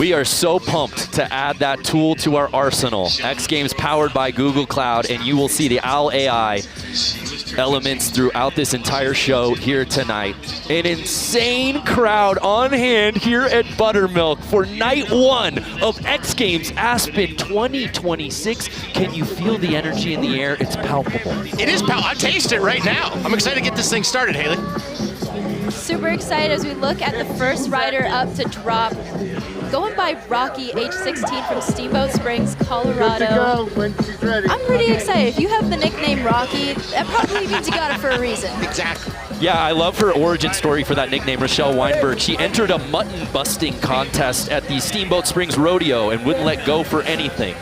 We are so pumped to add that tool to our arsenal. X Games powered by Google Cloud, and you will see the OWL AI elements throughout this entire show here tonight. An insane crowd on hand here at Buttermilk for night 1 of X Games Aspen 2026. Can you feel the energy in the air? It's palpable. It is palpable. I taste it right now. I'm excited to get this thing started, Haley. Super excited as we look at the first rider up to drop. Going by Rocky, age 16 from Steamboat Springs, Colorado. Good to go when she's ready. I'm pretty excited. If you have the nickname Rocky, that probably means you got it for a reason. Exactly. Yeah, I love her origin story for that nickname, Rochelle Weinberg. She entered a mutton busting contest at the Steamboat Springs Rodeo and wouldn't let go for anything.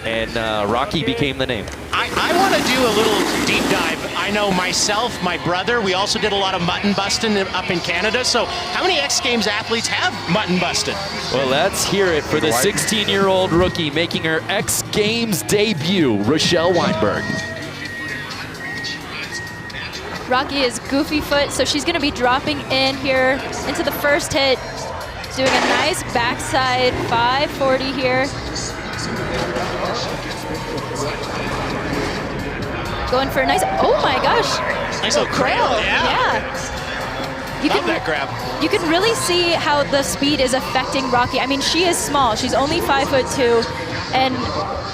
And Rocky became the name. I want to do a little deep dive. I know myself, my brother, we also did a lot of mutton busting up in Canada. So how many X Games athletes have mutton busted? Well, let's hear it for the 16-year-old rookie making her X Games debut, Rochelle Weinberg. Rocky is goofy foot, so she's going to be dropping in here into the first hit, doing a nice backside 540 here. Going for a nice, oh my gosh. Nice little cradle, yeah. You Love that grab. You can really see how the speed is affecting Rocky. I mean, she is small. She's only 5'2", and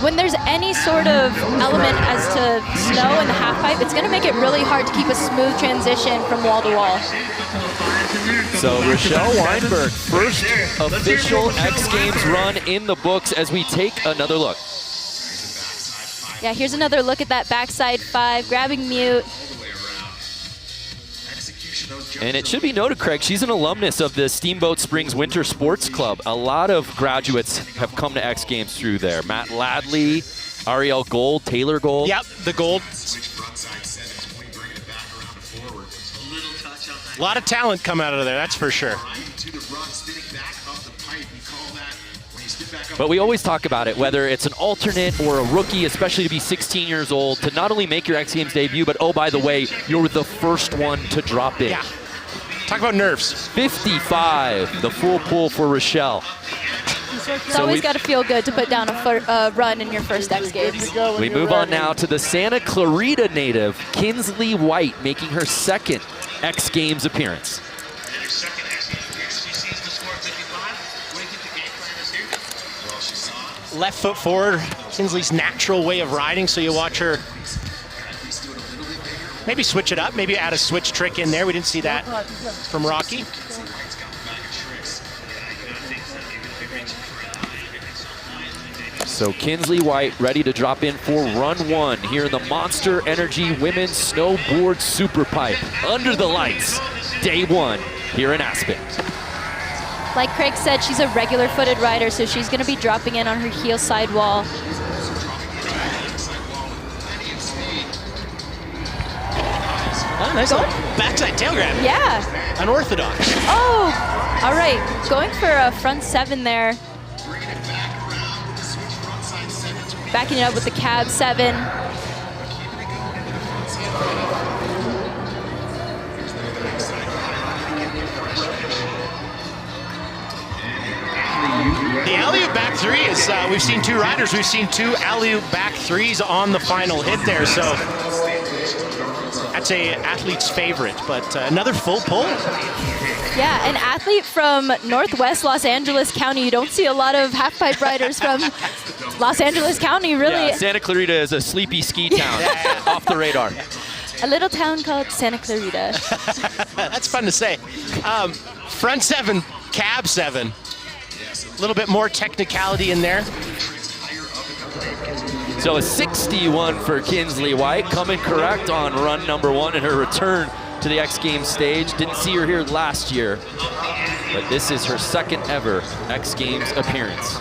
when there's any sort of element as to snow in the half pipe, it's going to make it really hard to keep a smooth transition from wall to wall. So Rochelle Weinberg, first official X Games run in the books as we take another look. Yeah, here's another look at that backside 5, grabbing mute. And it should be noted, Craig, she's an alumnus of the Steamboat Springs Winter Sports Club. A lot of graduates have come to X Games through there. Matt Ladley, Ariel Gold, Taylor Gold. Yep, the gold. A lot of talent come out of there, that's for sure. But we always talk about it, whether it's an alternate or a rookie, especially to be 16 years old, to not only make your X Games debut, but oh, by the way, you're the first one to drop in. Yeah. Talk about nerves. 55, the full pull for Rochelle. It's always got to feel good to put down a run in your first X Games. We move on now to the Santa Clarita native, Kinsley White, making her second X Games appearance. Left foot forward, Kinsley's natural way of riding, so you watch her maybe switch it up, maybe add a switch trick in there. We didn't see that from Rocky. So Kinsley White ready to drop in for run 1 here in the Monster Energy Women's Snowboard SuperPipe. Under the lights, day 1 here in Aspen. Like Craig said, she's a regular footed rider, so she's going to be dropping in on her heel sidewall. Oh, nice little backside tail grab. Yeah. Unorthodox. Oh, all right. Going for a front 7 there. Backing it up with the cab 7. The alley-oop back 3 is, we've seen 2 riders, we've seen 2 alley-oop back 3s on the final hit there, so that's a athlete's favorite, but another full pull. Yeah, an athlete from Northwest Los Angeles County. You don't see a lot of half-pipe riders from Los Angeles County, really. Yeah, Santa Clarita is a sleepy ski town, off the radar. A little town called Santa Clarita. That's fun to say. Front 7, cab 7. A little bit more technicality in there. So a 61 for Kinsley White, coming correct on run number 1 in her return to the X Games stage. Didn't see her here last year, but this is her second ever X Games appearance.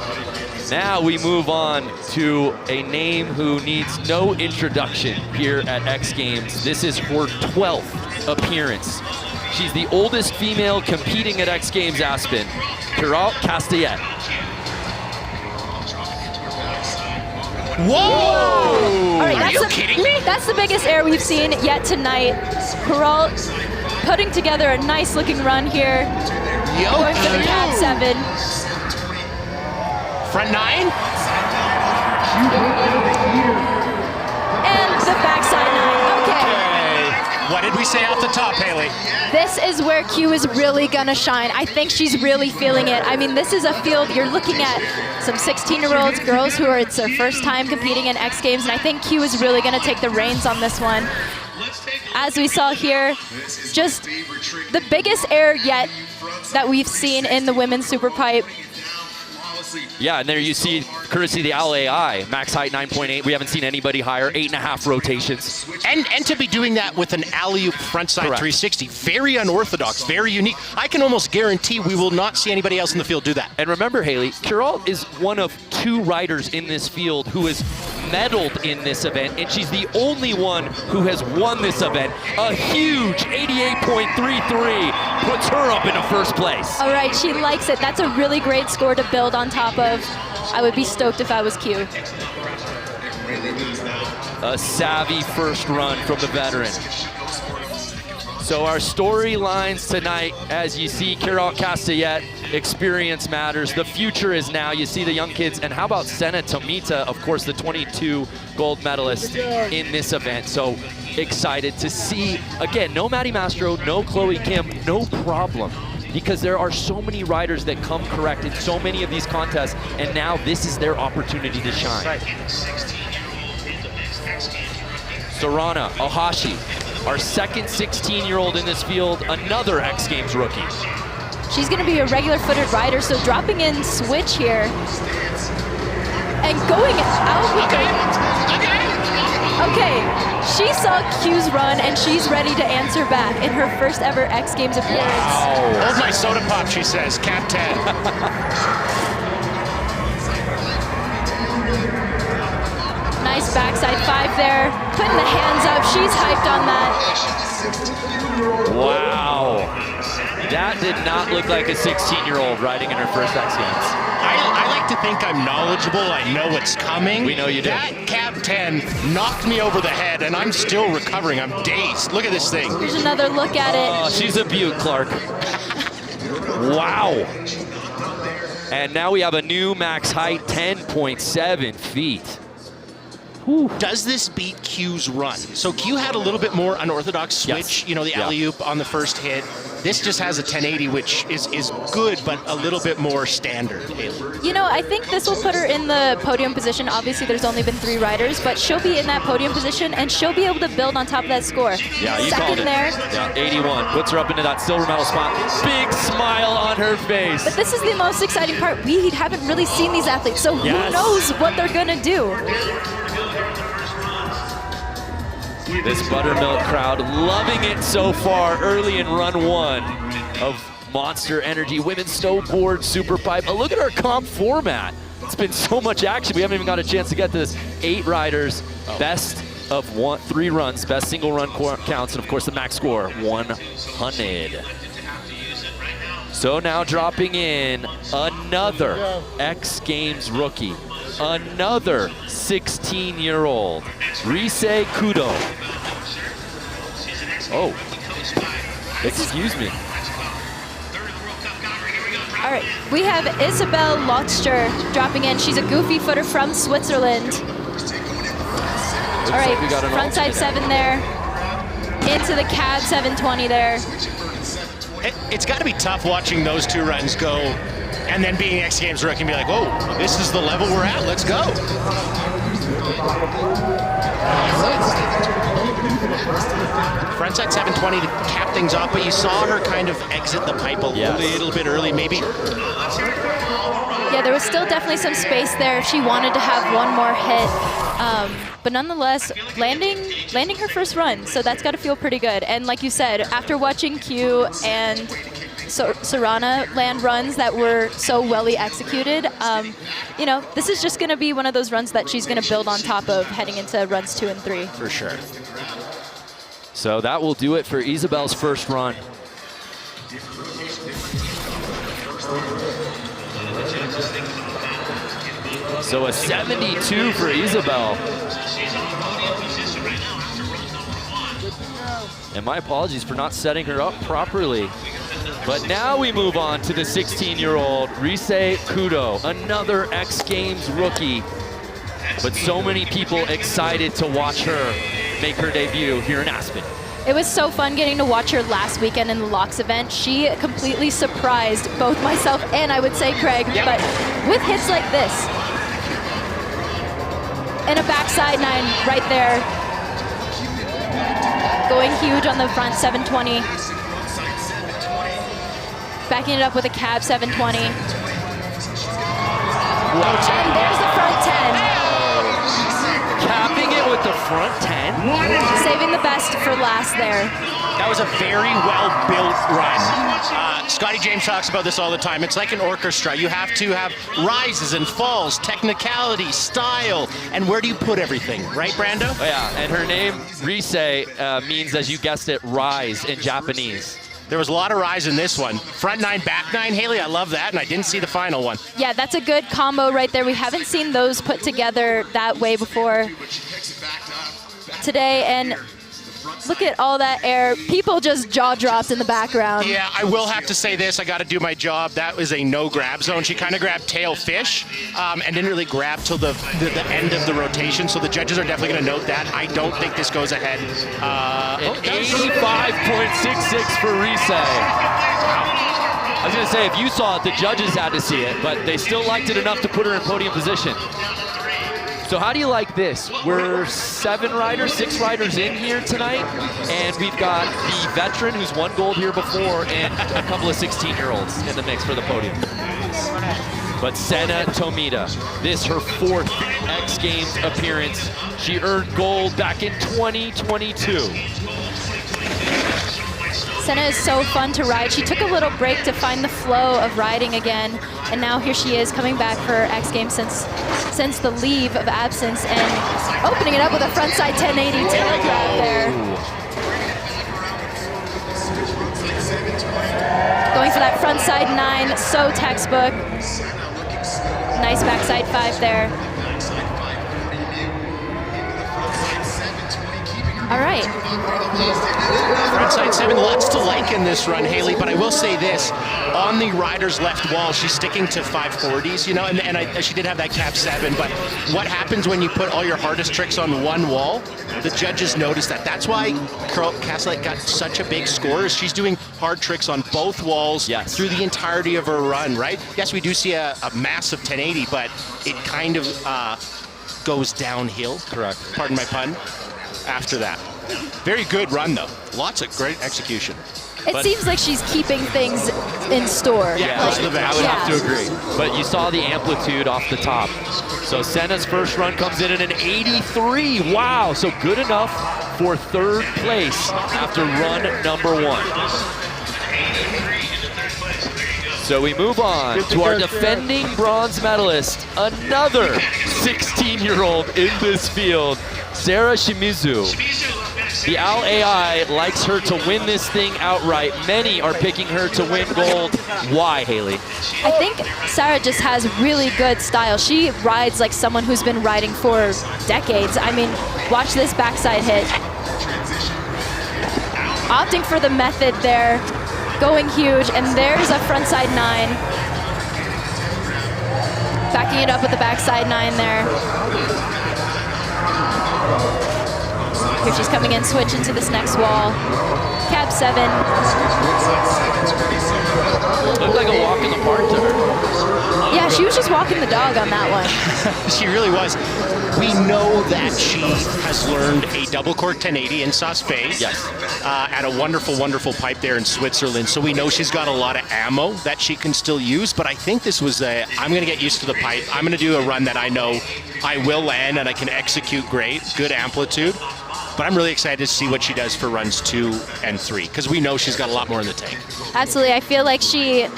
Now we move on to a name who needs no introduction here at X Games. This is her 12th appearance. She's the oldest female competing at X Games Aspen, Carol Castellet. Whoa! All right, Are you kidding me? That's the biggest air we've seen yet tonight. Carol putting together a nice looking run here. Going for the cab 7. front 9. And the backside 9. Okay. What did we say off the top, Haley? This is where Q is really gonna shine. I think she's really feeling it. I mean, this is a field, you're looking at some 16-year-olds, girls who it's their first time competing in X Games, and I think Q is really gonna take the reins on this one. As we saw here, just the biggest air yet that we've seen in the women's SuperPipe. Yeah, and there you see, courtesy of the LAI, max height 9.8. We haven't seen anybody higher, 8.5 rotations. And to be doing that with an alley-oop frontside 360, very unorthodox, very unique. I can almost guarantee we will not see anybody else in the field do that. And remember, Haley, Kuralt is one of 2 riders in this field who has medaled in this event, and she's the only one who has won this event. A huge 88.33 puts her up into first place. All right, she likes it. That's a really great score to build on top of. I would be stoked if I was Q. A savvy first run from the veteran. So our storylines tonight, as you see, Kuralt Castellet, experience matters. The future is now. You see the young kids. And how about Senna Tomita, of course, the 22 gold medalist in this event. So excited to see, again, no Maddie Mastro, no Chloe Kim, no problem. Because there are so many riders that come correct in so many of these contests, and now this is their opportunity to shine. Right. Sarana Ohashi, our second 16-year-old in this field, another X Games rookie. She's going to be a regular footed rider, so dropping in switch here and going out with Okay, she saw Q's run and she's ready to answer back in her first ever X Games appearance. Wow. Hold my soda pop, she says, Cap 10. Nice backside 5 there, putting the hands up. She's hyped on that. Wow. That did not look like a 16-year-old riding in her first X Games. I like to think I'm knowledgeable. I know what's coming. We know you do. That Cap 10 knocked me over the head, and I'm still recovering. I'm dazed. Look at this thing. Here's another look at it. Oh, she's a beaut, Clark. Wow. And now we have a new max height, 10.7 feet. Whew. Does this beat Q's run? So Q had a little bit more unorthodox switch, you know, the alley-oop on the first hit. This just has a 1080, which is good, but a little bit more standard. You know, I think this will put her in the podium position. Obviously, there's only been 3 riders, but she'll be in that podium position, and she'll be able to build on top of that score. Yeah, you Second called it. There. Yeah, 81. Puts her up into that silver medal spot. Big smile on her face. But this is the most exciting part. We haven't really seen these athletes, so who knows what they're going to do. This buttermilk crowd loving it so far early in run 1 of Monster Energy Women's Snowboard SuperPipe. A look at our comp format. It's been so much action. We haven't even got a chance to get to this. 8 riders, best of 3 runs, best single run counts, and of course the max score, 100. So now dropping in another X Games rookie, another 16-year-old, Reese Kudo. Oh, excuse me. All right, we have Isabel Lotster dropping in. She's a goofy footer from Switzerland. All right, frontside 7 there, into the cab 720 there. It's got to be tough watching those 2 runs go and then being X Games rookie and be like, whoa, this is the level we're at, let's go. Frontside 720 to cap things off, but you saw her kind of exit the pipe a little bit early, maybe. Yeah, there was still definitely some space there if she wanted to have one more hit. But nonetheless, landing her first run, so that's got to feel pretty good. And like you said, after watching Q and Sarana land runs that were so welly executed, you know, this is just going to be one of those runs that she's going to build on top of heading into runs 2 and 3. For sure. So that will do it for Isabel's first run. So a 72 for Isabel. And my apologies for not setting her up properly. But now we move on to the 16-year-old Reese Kudo, another X Games rookie. But so many people excited to watch her make her debut here in Aspen. It was so fun getting to watch her last weekend in the Locks event. She completely surprised both myself and I would say Craig, but with hits like this. And a backside 9 right there. Going huge on the front 720. Backing it up with a cab 720. Wow. And there's the front 10. Capping it with the front 10. Saving the best for last there. That was a very well-built run. Scotty James talks about this all the time. It's like an orchestra. You have to have rises and falls, technicality, style, and where do you put everything, right, Brando? Oh, yeah, and her name, Reese, means, as you guessed it, rise in Japanese. There was a lot of rise in this one. Front 9, back 9, Haley, I love that, and I didn't see the final one. Yeah, that's a good combo right there. We haven't seen those put together that way before today, and look at all that air. People just jaw dropped in the background. Yeah, I will have to say this. I got to do my job. That was a no grab zone. She kind of grabbed tail fish and didn't really grab till the end of the rotation. So the judges are definitely going to note that. I don't think this goes ahead. 85.66 for Reese. I was going to say, if you saw it, the judges had to see it, but they still liked it enough to put her in podium position. So how do you like this? We're 6 riders in here tonight, and we've got the veteran who's won gold here before and a couple of 16-year-olds in the mix for the podium. But Senna Tomita, this her 4th X Games appearance. She earned gold back in 2022. Senna is so fun to ride. She took a little break to find the flow of riding again, and now here she is coming back for X Games since the leave of absence and opening it up with a frontside 1080 tail grab there. Going for that frontside 9, so textbook. Nice backside 5 there. All right. Frontside 7, lots to like in this run, Haley, but I will say this. On the rider's left wall, she's sticking to 540s, you know, and she did have that cap 7, but what happens when you put all your hardest tricks on one wall? The judges notice that. That's why Castellet got such a big score. She's doing hard tricks on both walls through the entirety of her run, right? Yes, we do see a massive 1080, but it kind of goes downhill. Correct. Pardon my pun. After that. Very good run, though. Lots of great execution. It seems like she's keeping things in store. Yeah, I would have to agree. But you saw the amplitude off the top. So Senna's first run comes in at an 83. Wow, so good enough for 3rd place after run number 1. So we move on to our defending bronze medalist, another 16-year-old in this field, Sarah Shimizu. The Al AI likes her to win this thing outright. Many are picking her to win gold. Why, Haley? I think Sarah just has really good style. She rides like someone who's been riding for decades. I mean, watch this backside hit. Opting for the method there, going huge, and there's a frontside 9. Backing it up with the backside 9 there. Here she's coming in, switch into this next wall. Cab 7. Looked like a walk in the park to her. Yeah, she was just walking the dog on that one. She really was. We know that she has learned a double cork 1080 in sauce phase at a wonderful, wonderful pipe there in Switzerland. So we know she's got a lot of ammo that she can still use. But I think this was I'm going to get used to the pipe. I'm going to do a run that I know I will land and I can execute great, good amplitude. But I'm really excited to see what she does for runs 2 and 3 because we know she's got a lot more in the tank. Absolutely. I feel like she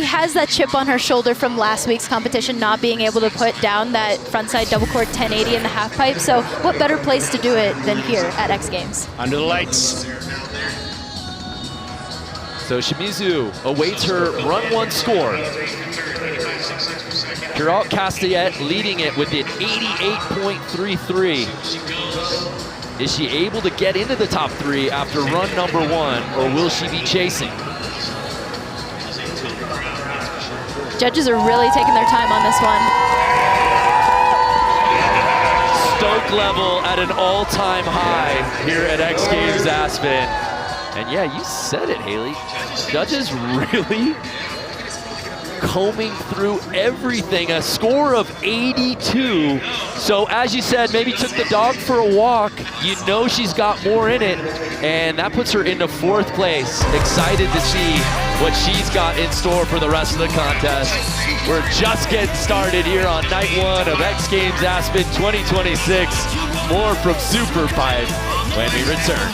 has that chip on her shoulder from last week's competition, not being able to put down that frontside double cork 1080 in the half pipe. So what better place to do it than here at X Games? Under the lights. So Shimizu awaits her run 1 score. Geralt Castellet leading it with an 88.33. Is she able to get into the top 3 after run number 1, or will she be chasing? Judges are really taking their time on this one. Stoke level at an all-time high here at X Games Aspen. And yeah, you said it, Haley. Judges really combing through everything. A score of 82. So as you said, maybe took the dog for a walk. You know she's got more in it. And that puts her into 4th place. Excited to see what she's got in store for the rest of the contest. We're just getting started here on night 1 of X Games Aspen 2026. More from SuperPipe when we return.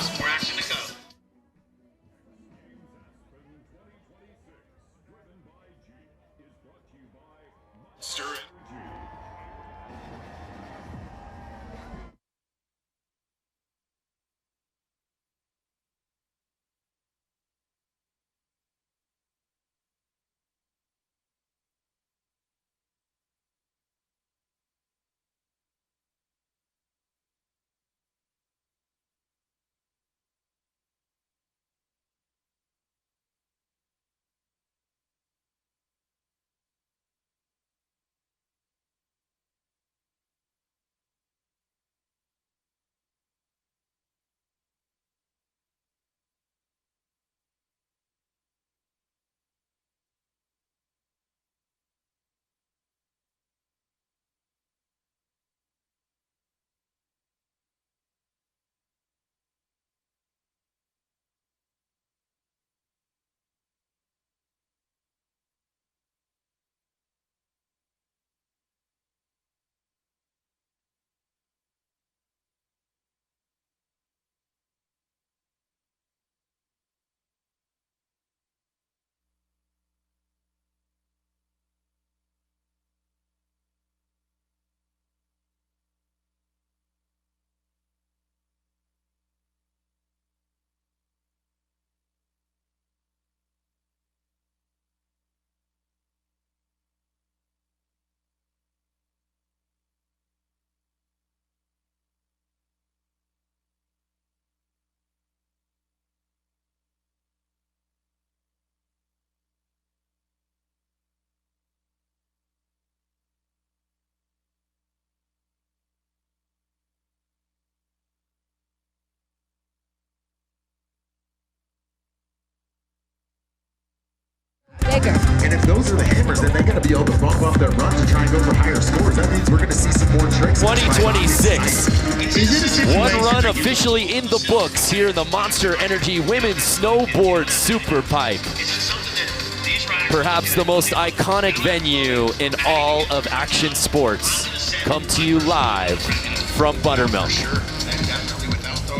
Bigger. And if those are the hammers, then they're going to be able to bump up their run to try and go for higher scores. That means we're going to see some more tricks. 2026. One run officially in the books here in the Monster Energy Women's Snowboard SuperPipe. Perhaps the most iconic venue in all of action sports. Come to you live from Buttermilk.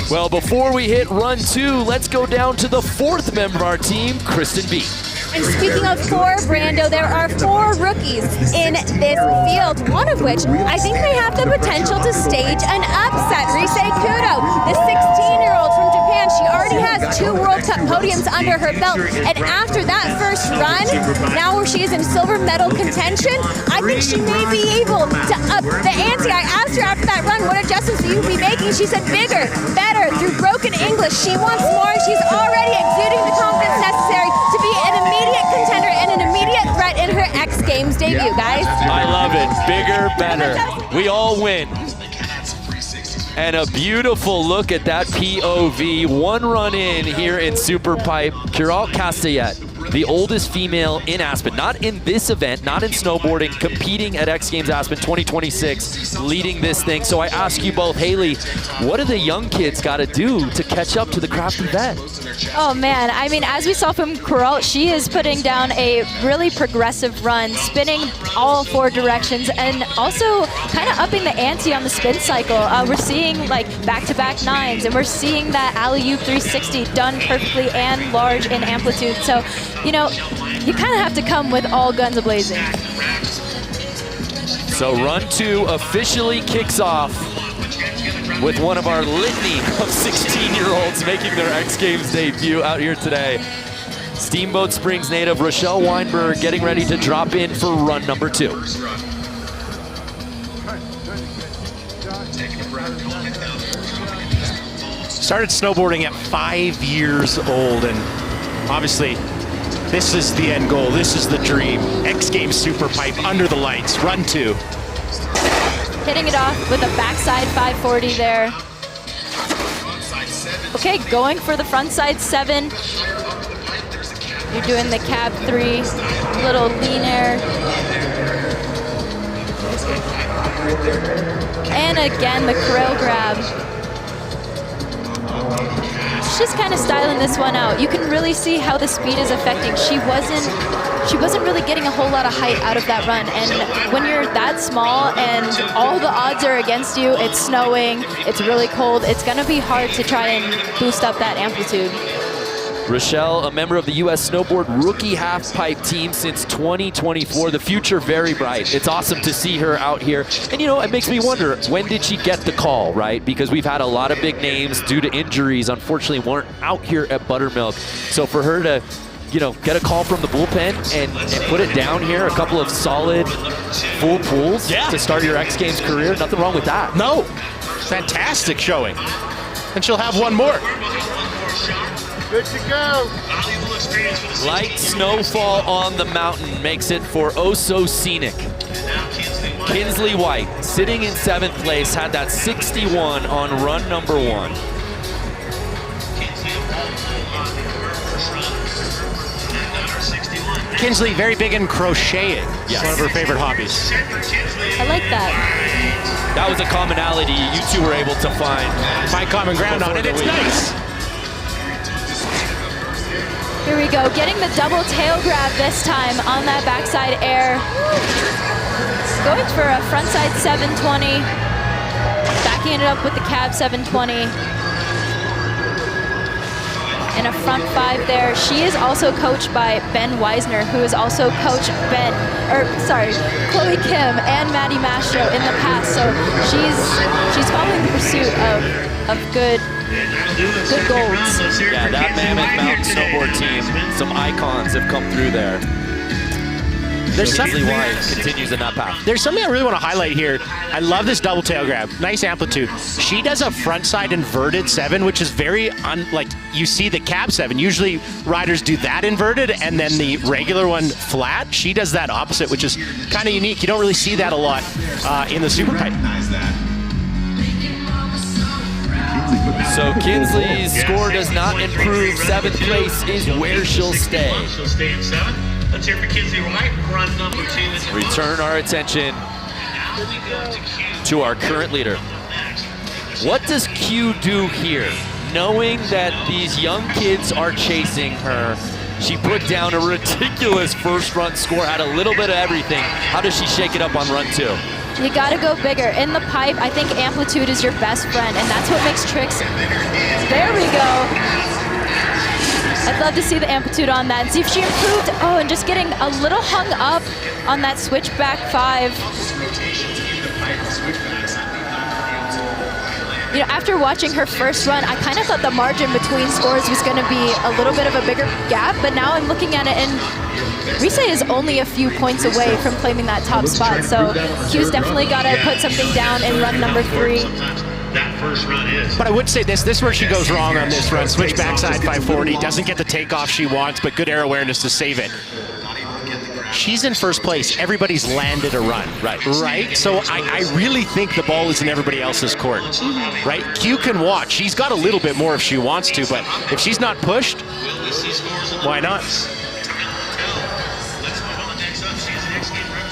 Well, before we hit run 2, let's go down to the 4th member of our team, Kristen B. And speaking of 4, Brando, there are 4 rookies in this field, one of which I think may have the potential to stage an upset. Reese Kudo, the 16-year-old from Japan, she already has 2 World Cup podiums under her belt. And after that first run, now where she is in silver medal contention, I think she may be able to up the ante. I asked her after that run, what adjustments will you be making? She said bigger, better, through broken English. She wants more. She's already exuding the confidence necessary to be an immediate contender and an immediate threat in her X Games debut, guys. I love it. Bigger, better. We all win. And a beautiful look at that POV. One run in here in SuperPipe. Kiral Castellet, the oldest female in Aspen, not in this event, not in snowboarding, competing at X Games Aspen 2026, leading this thing. So I ask you both, Haley, what do the young kids got to do to catch up to the crafty vet? Oh man, I mean, as we saw from Kiral, she is putting down a really progressive run, spinning all 4 directions, and also kind of upping the ante on the spin cycle. We're seeing like back-to-back 9s, and we're seeing that alley-oop 360 done perfectly and large in amplitude. So, you know, you kind of have to come with all guns a-blazing. So run 2 officially kicks off with one of our litany of 16-year-olds making their X Games debut out here today. Steamboat Springs native Rochelle Weinberg getting ready to drop in for run number 2. Started snowboarding at 5 years old, and obviously This is the end goal. This is the dream. X Games SuperPipe under the lights. Run 2. Hitting it off with a backside 540 there. Okay, going for the frontside 7. You're doing the cab 3, little lean air. And again, the crawl grab. She's just kind of styling this one out. You can really see how the speed is affecting. She wasn't really getting a whole lot of height out of that run. And when you're that small and all the odds are against you, it's snowing, it's really cold, it's gonna be hard to try and boost up that amplitude. Rochelle, a member of the U.S. Snowboard Rookie Halfpipe team since 2024. The future very bright. It's awesome to see her out here. And you know, it makes me wonder, when did she get the call, right? Because we've had a lot of big names due to injuries, unfortunately weren't out here at Buttermilk. So for her to, you know, get a call from the bullpen and put it down here, a couple of solid full pulls to start your X Games career, nothing wrong with that. No, fantastic showing. And she'll have one more. Good to go. Light snowfall on the mountain makes it for oh so scenic. Kinsley White, sitting in 7th place, had that 61 on run number 1. Kinsley, very big in crocheting. Yes. One of her favorite hobbies. I like that. That was a commonality you two were able to find. Find common ground on it. It's nice. Here we go, getting the double tail grab this time on that backside air. Going for a frontside 720. Backing it up with the cab 720. And a front 5 there. She is also coached by Ben Weisner, who has also coached Chloe Kim and Maddie Mastro in the past. So she's following the pursuit of good golds. Yeah, that Mammoth Mountain snowboard team, some icons have come through there. There's Kinsley White continues in that path. There's something I really want to highlight here. I love this double tail grab. Nice amplitude. She does a frontside inverted 7, which is very like you see the cab 7. Usually riders do that inverted and then the regular one flat. She does that opposite, which is kind of unique. You don't really see that a lot in the SuperPipe. So Kinsley's score does not improve. 7th place is where she'll stay. She'll stay in 7. Let's hear for Kinsley White, run number 2. Return our attention to our current leader. What does Q do here? Knowing that these young kids are chasing her, she put down a ridiculous first run score, had a little bit of everything. How does she shake it up on run 2? You gotta go bigger. In the pipe, I think amplitude is your best friend, and that's what makes tricks. There we go. I'd love to see the amplitude on that and see if she improved. Oh, and just getting a little hung up on that switchback 5. You know, after watching her first run, I kind of thought the margin between scores was going to be a little bit of a bigger gap, but now I'm looking at it and Reese is only a few points away from claiming that top spot, so Q's definitely got to put something down in run number 3. That first run is. But I would say this is where she goes wrong on this run. Switch backside 540, doesn't get the takeoff she wants, but good air awareness to save it. She's in first place. Everybody's landed a run, right? So I really think the ball is in everybody else's court, right? Q can watch. She's got a little bit more if she wants to, but if she's not pushed, why not?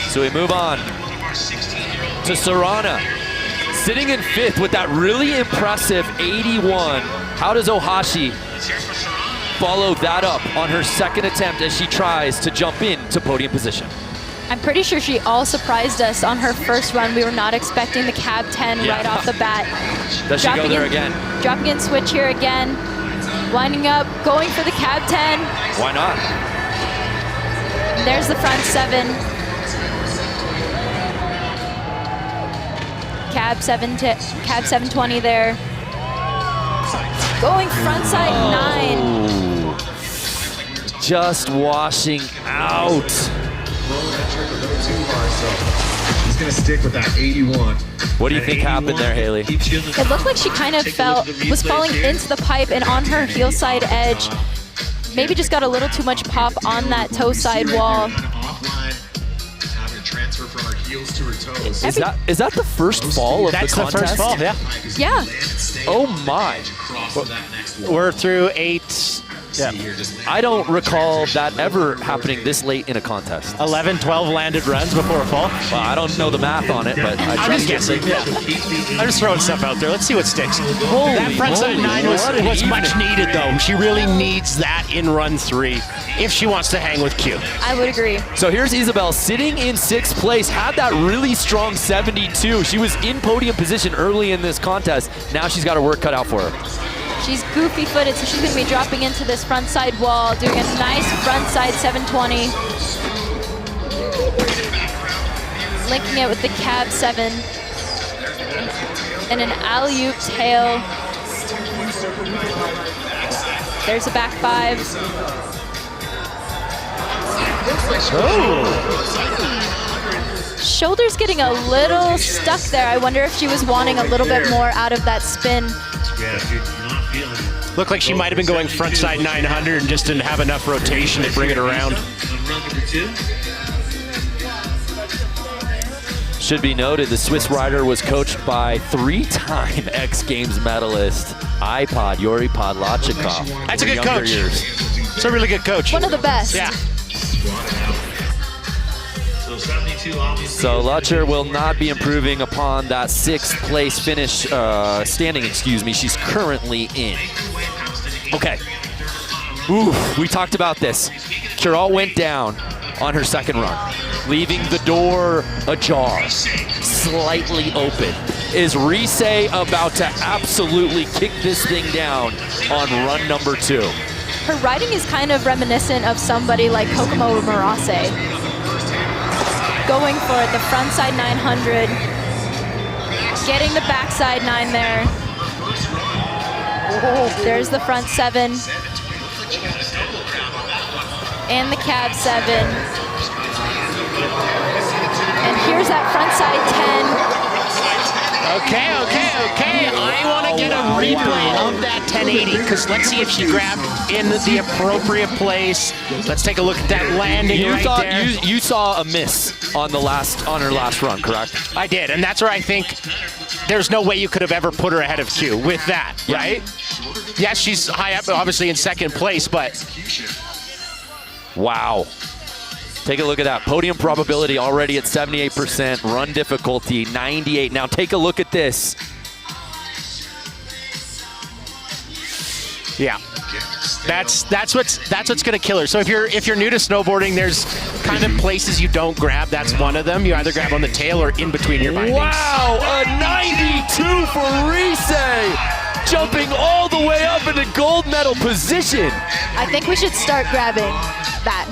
So we move on to Sarana, sitting in 5th with that really impressive 81. How does Ohashi follow that up on her 2nd attempt as she tries to jump into podium position? I'm pretty sure she all surprised us on her first run. We were not expecting the cab 10 right off the bat. Does she go there again? Dropping in switch here again. Winding up, going for the cab 10. Why not? And there's the front 7. Cab 720 there. Going frontside 9. Just washing out. She's gonna stick with that 81. What do you think happened there, Haley? It looked like she kind of was falling into the pipe, and on her heel side edge, maybe just got a little too much pop on that toe side wall. Is that the first fall of the contest? That's the first fall, yeah. Yeah. Oh my. We're through 8. Yeah. I don't recall that ever happening this late in a contest. 11, 12 landed runs before a fall. Well, I don't know the math on it, but I'm just guessing. Yeah. I'm just throwing stuff out there. Let's see what sticks. Holy that frontside moly, 9 was evening. much needed, though. She really needs that in run 3 if she wants to hang with Q. I would agree. So here's Isabel sitting in 6th place, had that really strong 72. She was in podium position early in this contest. Now she's got her work cut out for her. She's goofy footed, so she's gonna be dropping into this front side wall, doing a nice front side 720. Linking it with the cab 7. And an alley-oop tail. There's a back 5. Shoulder's getting a little stuck there. I wonder if she was wanting a little bit more out of that spin. Looked like she might have been going frontside 900 and just didn't have enough rotation to bring it around. Should be noted, the Swiss rider was coached by 3-time X Games medalist Yuri Podlachikov. That's a good coach. It's a really good coach. One of the best. Yeah. So Lutcher will not be improving upon that 6th place finish standing, excuse me. She's currently in. Okay. Ooh, we talked about this. Kuralt went down on her second run, leaving the door ajar, slightly open. Is Reese about to absolutely kick this thing down on run number 2? Her riding is kind of reminiscent of somebody like Kokomo Murase. Going for it, the front side 900, getting the backside 9 there. There's the front 7. And the cab 7. And here's that front side 10. Okay. I want to get a replay of that 1080 because let's see if she grabbed in the appropriate place. Let's take a look at that landing right there. You saw a miss on her last run, correct? I did, and that's where I think there's no way you could have ever put her ahead of Q with that, right? Yes, she's high up, obviously in 2nd place, but wow. Take a look at that. Podium probability already at 78%. Run difficulty 98. Now take a look at this. Yeah. That's what's gonna kill her. So if you're new to snowboarding, there's kind of places you don't grab. That's one of them. You either grab on the tail or in between your bindings. Wow, a 92 for Reese. Jumping all the way up into gold medal position. I think we should start grabbing that.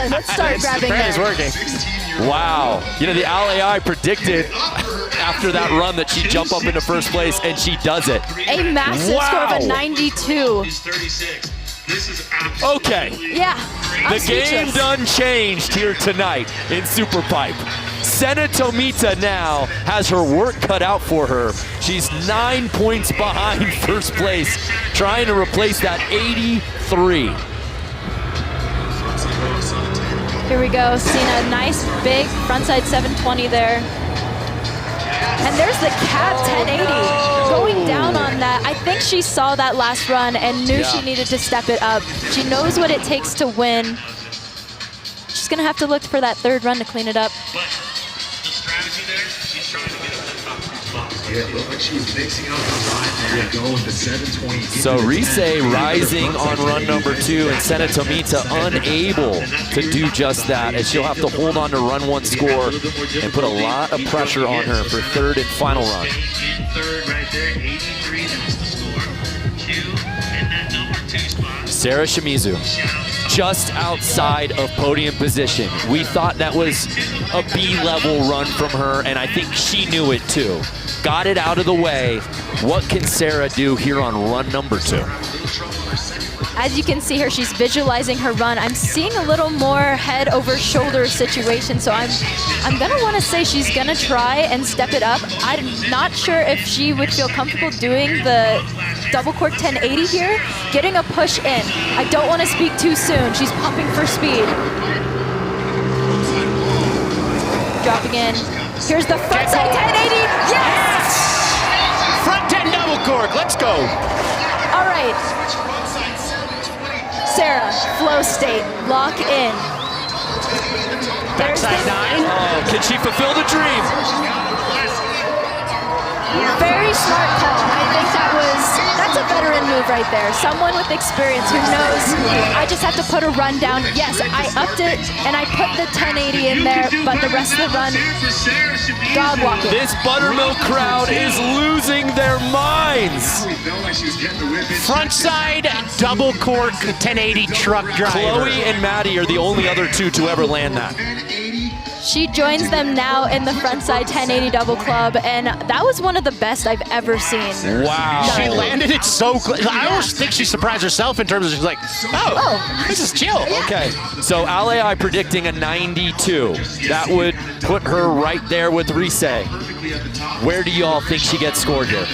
Let's start grabbing It's that. working. Wow. You know, the LAI predicted after that run that she'd jump up into 1st place, and she does it. A massive score of a 92. Okay. Yeah, I'm The game speechless. done changed here tonight in SuperPipe. Senna Tomita now has her work cut out for her. She's 9 points behind 1st place, trying to replace that 83. Here we go, seeing a nice big frontside 720 there. And there's the cab 1080 going down on that. I think she saw that last run and knew she needed to step it up. She knows what it takes to win. She's gonna have to look for that 3rd run to clean it up. But the strategy there, she's trying to get up that top 2 spots. Yeah, it looked like she was mixing up the ride there to go with the 720. So Reese rising on run number 2, and Senna Tomita unable to do just that, as she'll have to hold on to run 1 score and put a lot of pressure on her for 3rd and final run. In 3rd right there, 83, that's the score. Q in that number 2 spot. Sarah Shimizu, just outside of podium position. We thought that was a B-level run from her, and I think she knew it too. Got it out of the way. What can Sarah do here on run number 2? As you can see her, she's visualizing her run. I'm seeing a little more head over shoulder situation, so I'm gonna wanna say she's gonna try and step it up. I'm not sure if she would feel comfortable doing the double cork 1080 here, getting a push in. I don't want to speak too soon. She's pumping for speed. Dropping in. Here's the front side 1080. Yes! Front 10 double cork, let's go. All right. Sarah, flow state, lock in. Backside 9. Oh, can she fulfill the dream? Very smart call. I think that's a veteran move right there. Someone with experience who knows I just have to put a run down. Yes, I upped it and I put the 1080 in there, but the rest of the run, dog walking. This buttermilk crowd is losing their minds. Front side double cork 1080 truck driver. Chloe and Maddie are the only other two to ever land that. She joins them now in the frontside 1080 double club, and that was one of the best I've ever seen. Wow. She landed it so close. I almost think she surprised herself in terms of she's like, oh, this is chill. Okay, so Alei predicting a 92. That would put her right there with Reese. Where do y'all think she gets scored here?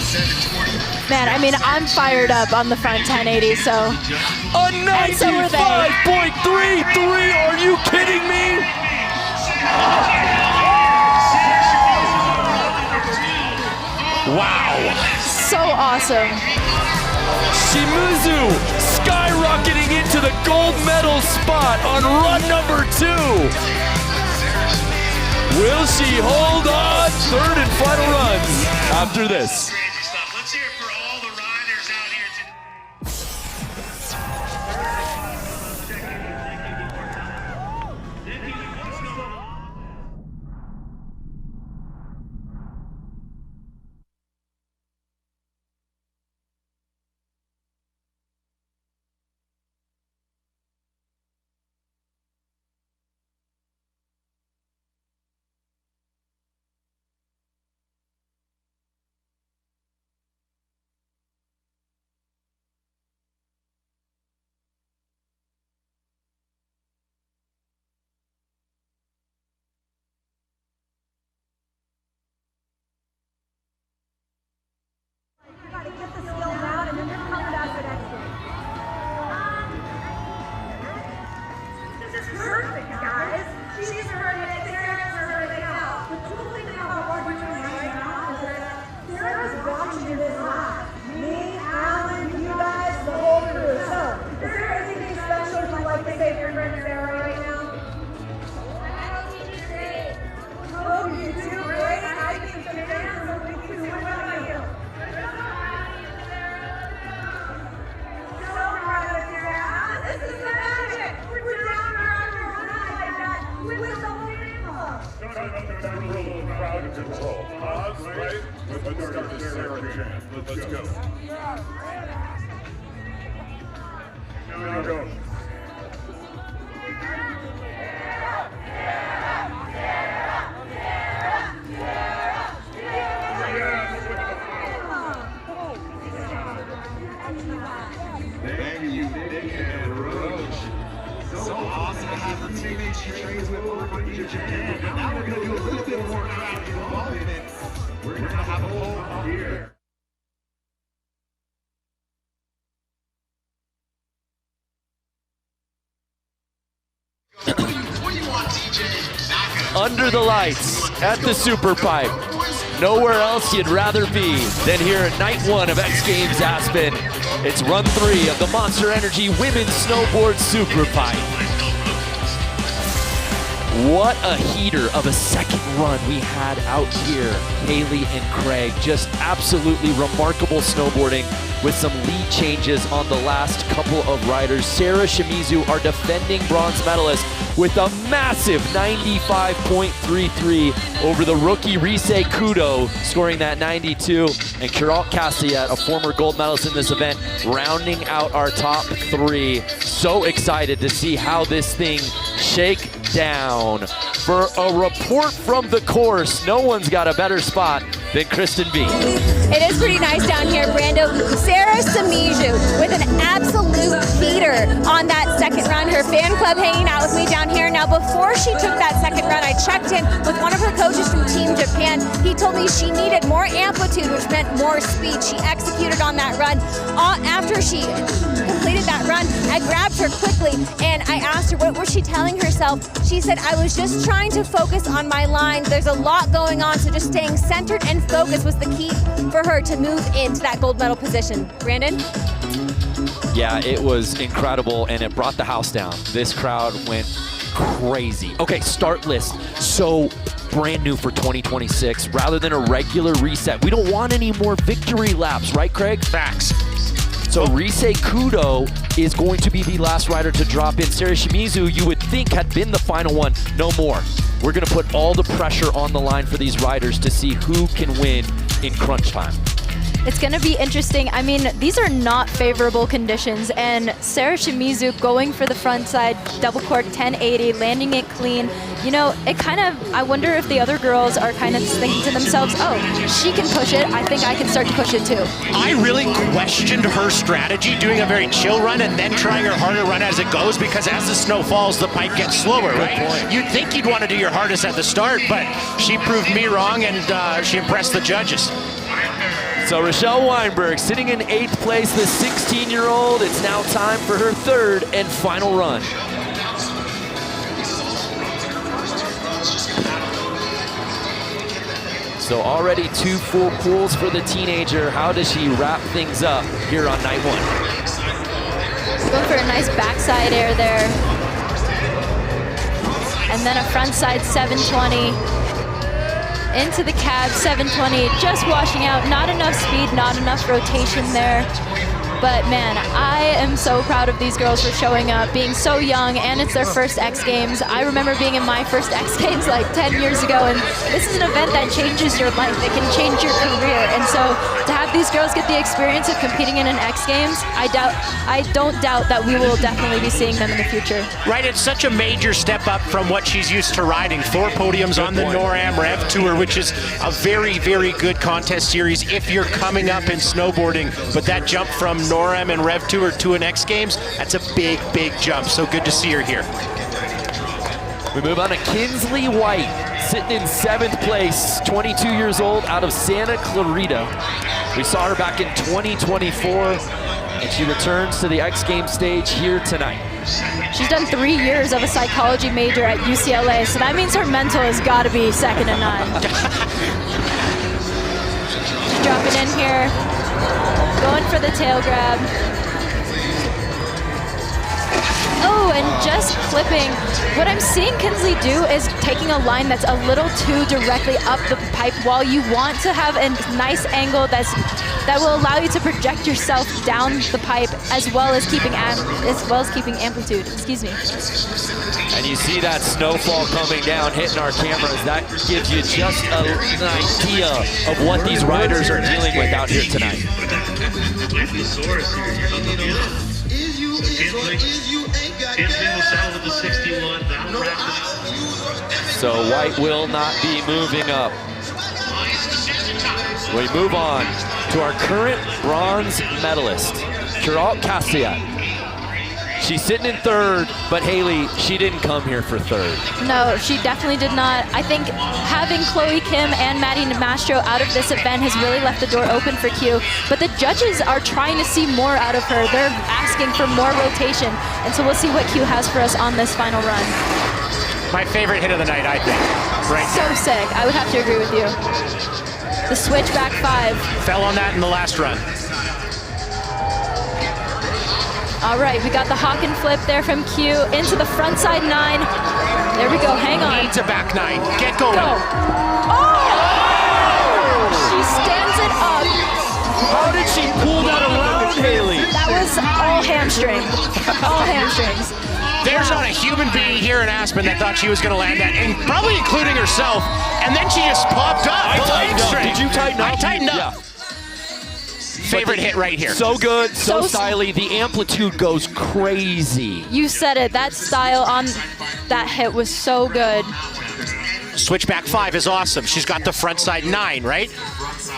Man, I mean, I'm fired up on the front 1080, so. A 95.33, are you kidding me? Wow. So awesome. Shimizu skyrocketing into the gold medal spot on run number 2. Will she hold on? Third and final runs after this. Let's hear it for all the riders out here today. Let's go. Here we go. Thank you, Nick and Roach. So awesome to have the teammates train with over each other. Now we're going to do a little bit more crowd involvement. We're going to have a whole here. Under the lights at the SuperPipe. Nowhere else you'd rather be than here at night 1 of X Games Aspen. It's run 3 of the Monster Energy Women's Snowboard SuperPipe. What a heater of a second run we had out here. Haley and Craig, just absolutely remarkable snowboarding with some lead changes on the last couple of riders. Sarah Shimizu, our defending bronze medalist, with a massive 95.33 over the rookie Reese Kudo, scoring that 92. And Carol Cassiette, a former gold medalist in this event, rounding out our top 3. So excited to see how this thing shake down. For a report from the course, no one's got a better spot than Kristen B. It is pretty nice down here, Brando. Sarah Shimizu with an absolute heater on that second run. Her fan club hanging out with me down here. Now, before she took that second run, I checked in with one of her coaches from Team Japan. Japan. He told me she needed more amplitude, which meant more speed. She executed on that run. After she completed that run, I grabbed her quickly and I asked her what was she telling herself. She said, I was just trying to focus on my line. There's a lot going on, so just staying centered and focused was the key for her to move into that gold medal position. Brandon? Yeah, it was incredible, and it brought the house down. This crowd went crazy. Okay, start list. So brand new for 2026. Rather than a regular reset, we don't want any more victory laps, right, Craig? Facts. So Reese Kudo is going to be the last rider to drop in. Sarah Shimizu, you would think, had been the final one. No more. We're going to put all the pressure on the line for these riders to see who can win in crunch time. It's going to be interesting. I mean, these are not favorable conditions, and Sarah Shimizu going for the front side, double cork 1080, landing it clean. You know, it kind of, I wonder if the other girls are kind of thinking to themselves, oh, she can push it, I think I can start to push it too. I really questioned her strategy, doing a very chill run and then trying her harder run as it goes, because as the snow falls, the pipe gets slower, right? You'd think you'd want to do your hardest at the start, but she proved me wrong, and she impressed the judges. So Rochelle Weinberg sitting in 8th place, the 16-year-old. It's now time for her third and final run. So already 2 full pools for the teenager. How does she wrap things up here on night 1? Going for a nice backside air there. And then a frontside 720. Into the cab, 720, just washing out. Not enough speed, not enough rotation there. But man, I am so proud of these girls for showing up, being so young, and it's their first X Games. I remember being in my first X Games like 10 years ago, and this is an event that changes your life. It can change your career. And so to have these girls get the experience of competing in an X Games, I don't doubt that we will definitely be seeing them in the future. Right, it's such a major step up from what she's used to riding. 4 podiums on the NORAM Rev Tour, which is a very, very good contest series if you're coming up in snowboarding. But that jump from NORAM and Rev Tour to an X Games, that's a big, big jump. So good to see her here. We move on to Kinsley White, sitting in 7th place, 22 years old, out of Santa Clarita. We saw her back in 2024, and she returns to the X Games stage here tonight. She's done 3 years of a psychology major at UCLA, so that means her mental has got to be second to none. She's dropping in here, going for the tail grab. Oh, and just clipping. What I'm seeing Kinsley do is taking a line that's a little too directly up the pipe while you want to have a nice angle that will allow you to project yourself down the pipe as well as keeping amplitude. Excuse me. And you see that snowfall coming down, hitting our cameras. That gives you just an idea of what these riders are dealing with out here tonight. So White will not be moving up. We move on to our current bronze medalist, Kiral Kassiat. She's sitting in 3rd, but Haley, she didn't come here for 3rd. No, she definitely did not. I think having Chloe Kim and Maddie Mastro out of this event has really left the door open for Q. But the judges are trying to see more out of her. They're asking for more rotation. And so we'll see what Q has for us on this final run. My favorite hit of the night, I think. Right so there. Sick. I would have to agree with you. The switchback 5. Fell on that in the last run. All right, we got the hawk and flip there from Q into the front side 9. There we go, hang on. Needs a back 9, get going. Go. Oh! She stands it up. How did she pull that around, Haley? That was all hamstring, all hamstrings. There's not a human being here in Aspen that thought she was going to land that, and probably including herself, and then she just popped up. I tightened up. Did you tighten up? I tightened up. Yeah. Favorite hit right here. So good, so styly. The amplitude goes crazy. You said it. That style on that hit was so good. Switchback 5 is awesome. She's got the frontside 9, right?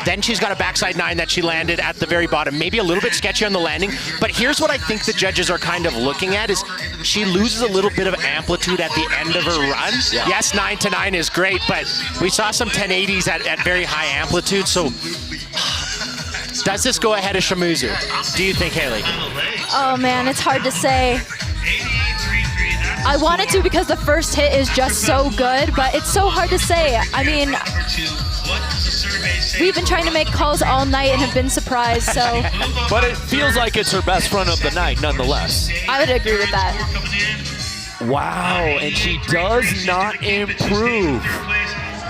Then she's got a backside 9 that she landed at the very bottom. Maybe a little bit sketchy on the landing, but here's what I think the judges are kind of looking at is she loses a little bit of amplitude at the end of her run. Yeah. Yes, 9 to 9 is great, but we saw some 1080s at very high amplitude, so does this go ahead of Shimizu? Do you think, Haley? Oh man, it's hard to say. I wanted to because the first hit is just so good, but it's so hard to say. I mean, we've been trying to make calls all night and have been surprised, so. But it feels like it's her best front of the night, nonetheless. I would agree with that. Wow, and she does not improve.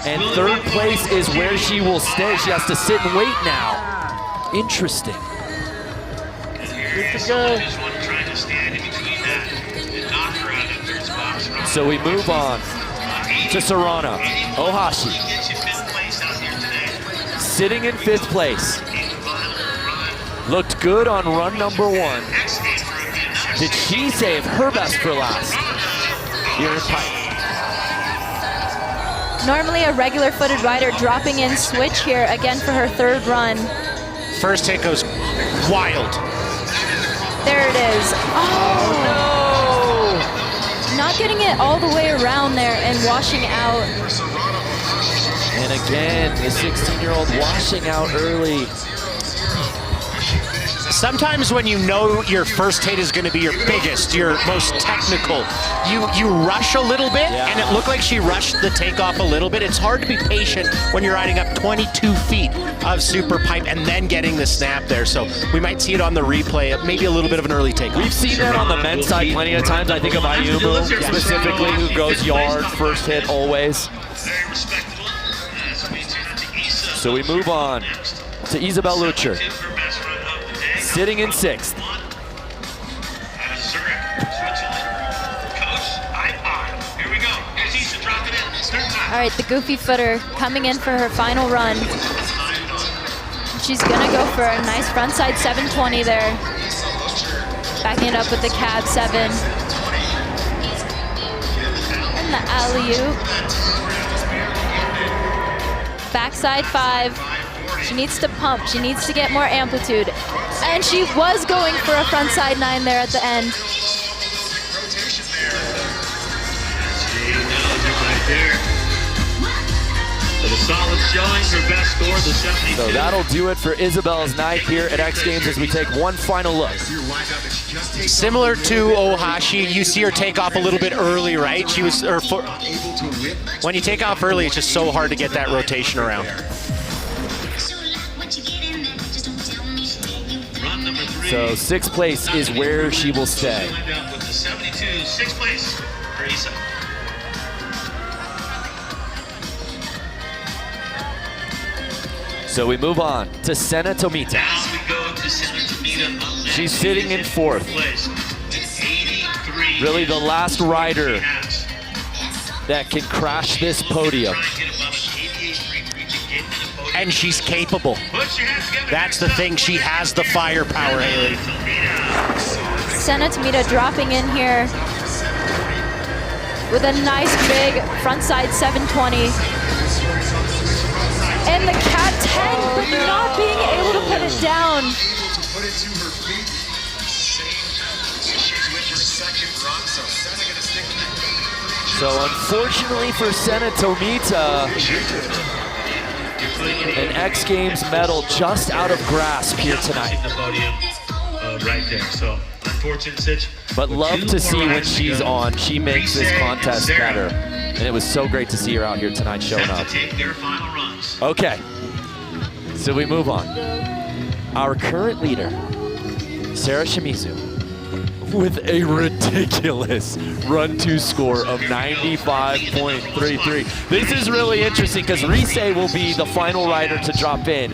And third place is where she will stay. She has to sit and wait now. Interesting. So we move on to Sarana Ohashi. Sitting in 5th place. Looked good on run number 1. Did she save her best for last? Here in Pipe. Normally a regular footed rider dropping in switch here again for her 3rd run. First hit goes wild. There it is. Oh no! Not getting it all the way around there and washing out. And again, the 16-year-old washing out early. Sometimes when you know your first hit is going to be your biggest, your most technical, you rush a little bit, and it looked like she rushed the takeoff a little bit. It's hard to be patient when you're riding up 22 feet of super pipe and then getting the snap there. So we might see it on the replay, maybe a little bit of an early takeoff. We've seen that on the men's side plenty of times. I think of Ayumu specifically, who goes yard, first hit always. So we move on to Isabel Lucher. Sitting in 6th. All right, the goofy footer coming in for her final run. She's gonna go for a nice frontside 720 there. Backing it up with the cab 7. And the alley-oop. Backside 5. She needs to pump. She needs to get more amplitude. And she was going for a frontside 9 there at the end. So that'll do it for Isabel's night here at X Games as we take one final look. Similar to Ohashi, you see her take off a little bit early, right? She was, when you take off early, it's just so hard to get that rotation around. So 6th place is where she will stay. 72, 6th place for Isa. So we move on to Senna Tomita. Now we go to Senna Tomita. She's sitting in 4th. Really the last rider that can crash this podium. And she's capable. That's the thing, she has the firepower, Haley. Senna Tomita dropping in here with a nice big frontside 720. And the cat 10, but not being able to put it down. So unfortunately for Senna Tomita, an X Games medal just out of grasp here tonight. Right there, so unfortunate situation. But love to see when she's on, she makes this contest better. And it was so great to see her out here tonight showing up. Okay, so we move on. Our current leader, Sarah Shimizu, with a ridiculous run-2 score of 95.33. This is really interesting because Reese will be the final rider to drop in.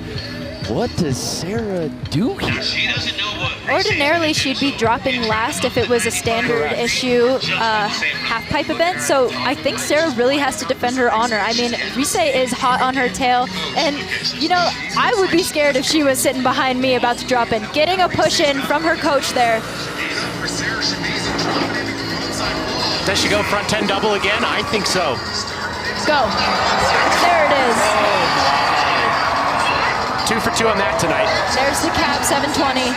What does Sarah do here? She doesn't know what. Ordinarily, she'd be dropping last if it was a standard issue half-pipe event, so I think Sarah really has to defend her honor. I mean, Reese is hot on her tail, and, you know, I would be scared if she was sitting behind me about to drop in. Getting a push in from her coach there. Does she go front 10 double again? I think so. Go. There it is. 2 for 2 on that tonight. There's the cap 720.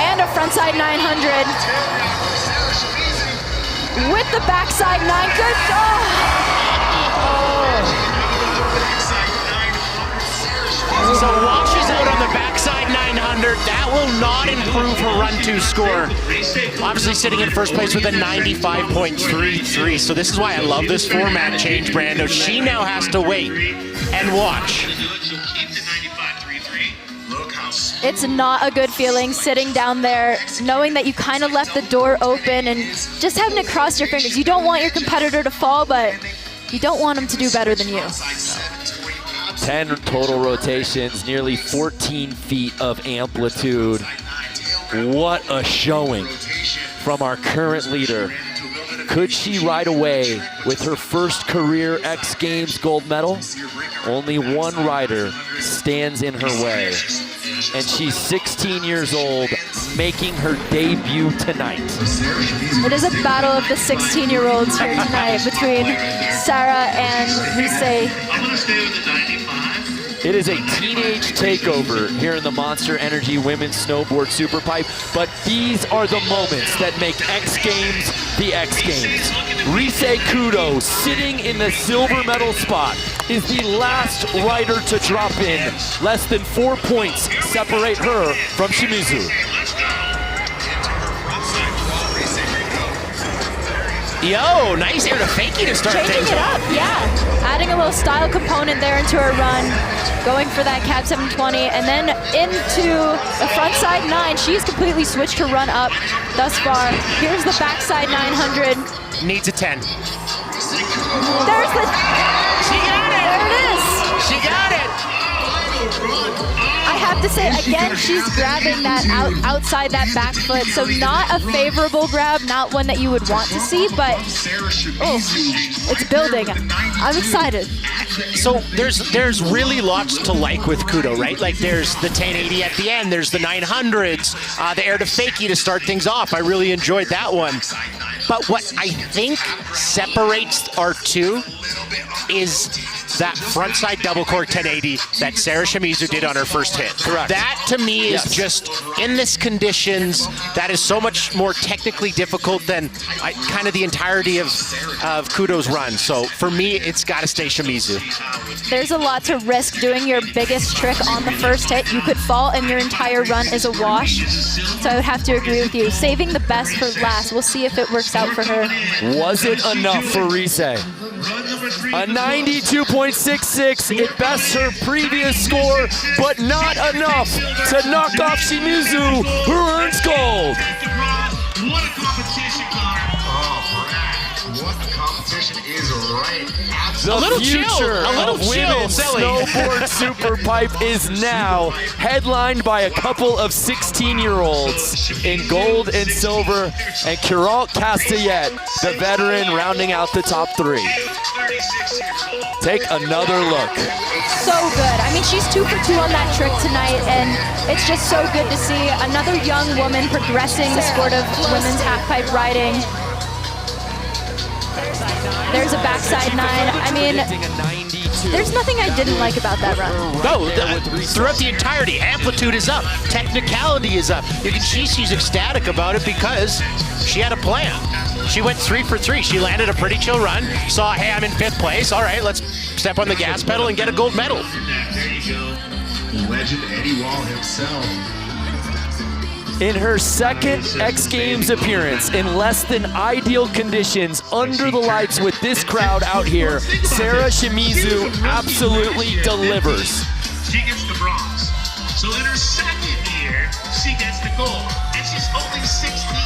And a frontside 900. With the backside 9. Good. So washes out on the backside 900. That will not improve her run 2 score. Obviously sitting in first place with a 95.33. So this is why I love this format change, Brando. She now has to wait and watch. It's not a good feeling sitting down there, knowing that you kind of left the door open and just having to cross your fingers. You don't want your competitor to fall, but you don't want them to do better than you. 10 total rotations, nearly 14 feet of amplitude. What a showing from our current leader. Could she ride away with her first career X Games gold medal? Only one rider stands in her way, and she's 16 years old, making her debut tonight. It is a battle of the 16-year-olds here tonight between Sarah and Reese. I'm gonna stay with the 95. It is a teenage takeover here in the Monster Energy Women's Snowboard SuperPipe, but these are the moments that make X Games the X Games. Reese Kudo, sitting in the silver medal spot, is the last rider to drop in. Less than 4 points separate her from Shimizu. Yo, nice air to fakie to start Changing things it off. up, yeah. Adding a little style component there into her run, going for that cap 720, and then into the frontside 9. She's completely switched her run up thus far. Here's the backside 900. Needs a 10. There's the... She got it! There it is! She got it! I have to say, again, she's grabbing that outside that back foot, so not a favorable grab, not one that you would want to see, but it's building. I'm excited. So there's really lots to like with Kudo, right? Like there's the 1080 at the end, there's the 900s, the air to fakie to start things off. I really enjoyed that one. But what I think separates our two is that frontside double cork 1080 that Sarah Shimizu did on her first hit. Correct. That to me is just, in this conditions, that is so much more technically difficult than kind of the entirety of Kudo's run. So for me, it's got to stay Shimizu. There's a lot to risk doing your biggest trick on the first hit. You could fall and your entire run is a wash. So I would have to agree with you. Saving the best for last. We'll see if it works out for her. Was it enough for Reese? A 92.66, it bests her previous score, but not enough to knock off Shimizu, who earns gold. What a competition, Connor. What a competition is right. The future of women's snowboard SuperPipe is now headlined by a couple of 16-year-olds in gold and silver, and Kuralt Castellet, the veteran, rounding out the top 3. Take another look. So good. I mean, she's 2 for 2 on that trick tonight, and it's just so good to see another young woman progressing the sport of women's halfpipe riding. There's a backside 9. I mean, there's nothing I didn't like about that run. No, throughout the entirety, amplitude is up, technicality is up. You can see she's ecstatic about it because she had a plan. She went 3 for 3. She landed a pretty chill run, saw, hey, I'm in 5th place. All right, let's step on the gas pedal and get a gold medal. There you go. Legend Eddie Wall himself. In her second X Games appearance in less than ideal conditions under the lights with this crowd out here, Sarah Shimizu absolutely delivers. She gets the bronze. So in her second year, she gets the gold. And she's only 16